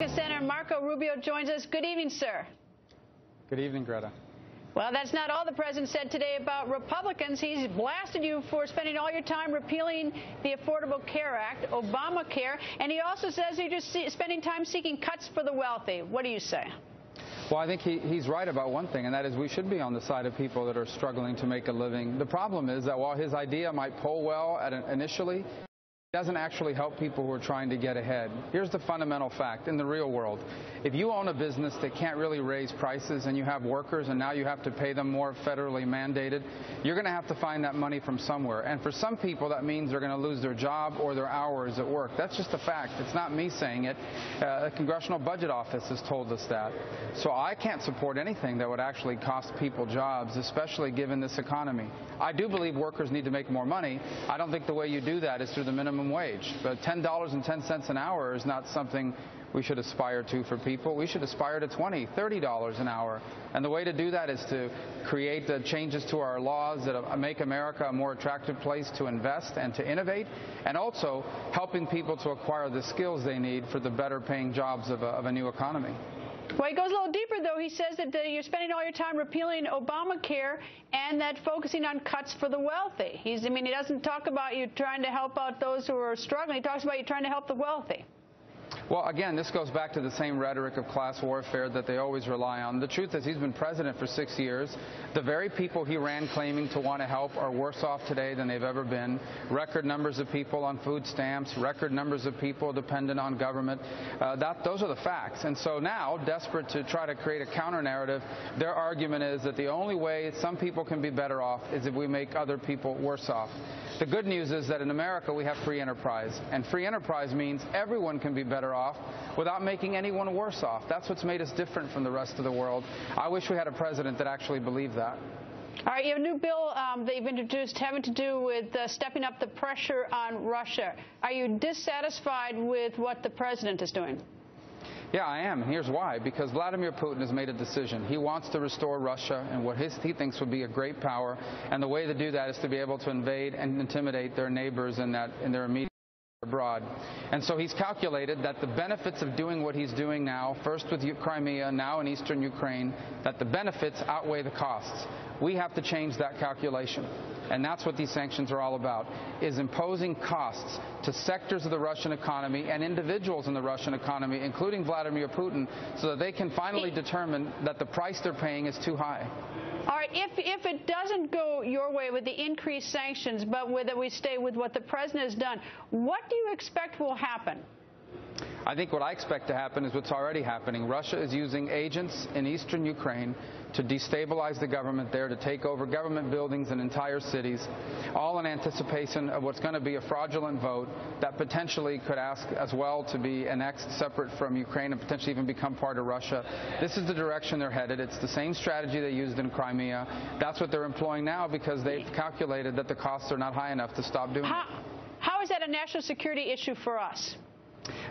Senator Marco Rubio joins us. Good evening, sir. Good evening, Greta. Well, that's not all the president said today about Republicans. He's blasted you for spending all your time repealing the Affordable Care Act, Obamacare, and he also says you're just spending time seeking cuts for the wealthy. What do you say? Well, I think he's right about one thing, and that is we should be on the side of people that are struggling to make a living. The problem is that while his idea might poll well initially, it doesn't actually help people who are trying to get ahead. Here's the fundamental fact in the real world. If you own a business that can't really raise prices and you have workers and now you have to pay them more federally mandated, you're going to have to find that money from somewhere. And for some people, that means they're going to lose their job or their hours at work. That's just a fact. It's not me saying it. The Congressional Budget Office has told us that. So I can't support anything that would actually cost people jobs, especially given this economy. I do believe workers need to make more money. I don't think the way you do that is through the minimum wage. But $10.10 an hour is not something we should aspire to for people. We should aspire to $20, $30 an hour. And the way to do that is to create changes to our laws that make America a more attractive place to invest and to innovate, and also helping people to acquire the skills they need for the better paying jobs of a new economy. Well, he goes a little deeper, though. He says that you're spending all your time repealing Obamacare and that focusing on cuts for the wealthy. He doesn't talk about you trying to help out those who are struggling. He talks about you trying to help the wealthy. Well, again, this goes back to the same rhetoric of class warfare that they always rely on. The truth is he's been president for 6 years. The very people he ran claiming to want to help are worse off today than they've ever been. Record numbers of people on food stamps, record numbers of people dependent on government. Those are the facts. And so now, desperate to try to create a counter-narrative, their argument is that the only way some people can be better off is if we make other people worse off. The good news is that in America we have free enterprise, and free enterprise means everyone can be better off without making anyone worse off. That's what's made us different from the rest of the world. I wish we had a president that actually believed that. All right, you have a new bill that you've introduced having to do with stepping up the pressure on Russia. Are you dissatisfied with what the president is doing? Yeah, I am, and here's why. Because Vladimir Putin has made a decision. He wants to restore Russia and what he thinks would be a great power, and the way to do that is to be able to invade and intimidate their neighbors in their immediate abroad. And so he's calculated that the benefits of doing what he's doing now, first with Crimea, now in eastern Ukraine, that the benefits outweigh the costs. We have to change that calculation. And that's what these sanctions are all about, is imposing costs to sectors of the Russian economy and individuals in the Russian economy, including Vladimir Putin, so that they can finally determine that the price they're paying is too high. All right, if it doesn't go your way with the increased sanctions, but whether we stay with what the president has done, what do you expect will happen? I think what I expect to happen is what's already happening. Russia is using agents in eastern Ukraine to destabilize the government there, to take over government buildings and entire cities, all in anticipation of what's going to be a fraudulent vote that potentially could ask as well to be annexed separate from Ukraine and potentially even become part of Russia. This is the direction they're headed. It's the same strategy they used in Crimea. That's what they're employing now because they've calculated that the costs are not high enough to stop doing it. How is that a national security issue for us?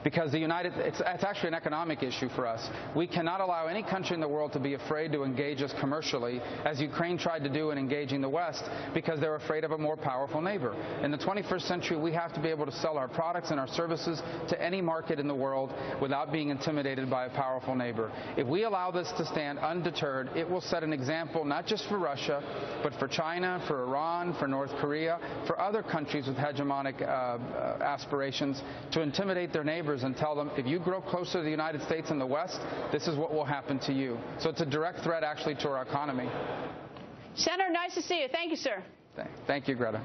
Because it's actually an economic issue for us. We cannot allow any country in the world to be afraid to engage us commercially, as Ukraine tried to do in engaging the West, because they're afraid of a more powerful neighbor. In the 21st century, we have to be able to sell our products and our services to any market in the world without being intimidated by a powerful neighbor. If we allow this to stand undeterred, it will set an example not just for Russia, but for China, for Iran, for North Korea, for other countries with hegemonic aspirations to intimidate their neighbors and tell them, if you grow closer to the United States and the West, this is what will happen to you. So it's a direct threat, actually, to our economy. Senator, nice to see you. Thank you, sir. Thank you, Greta.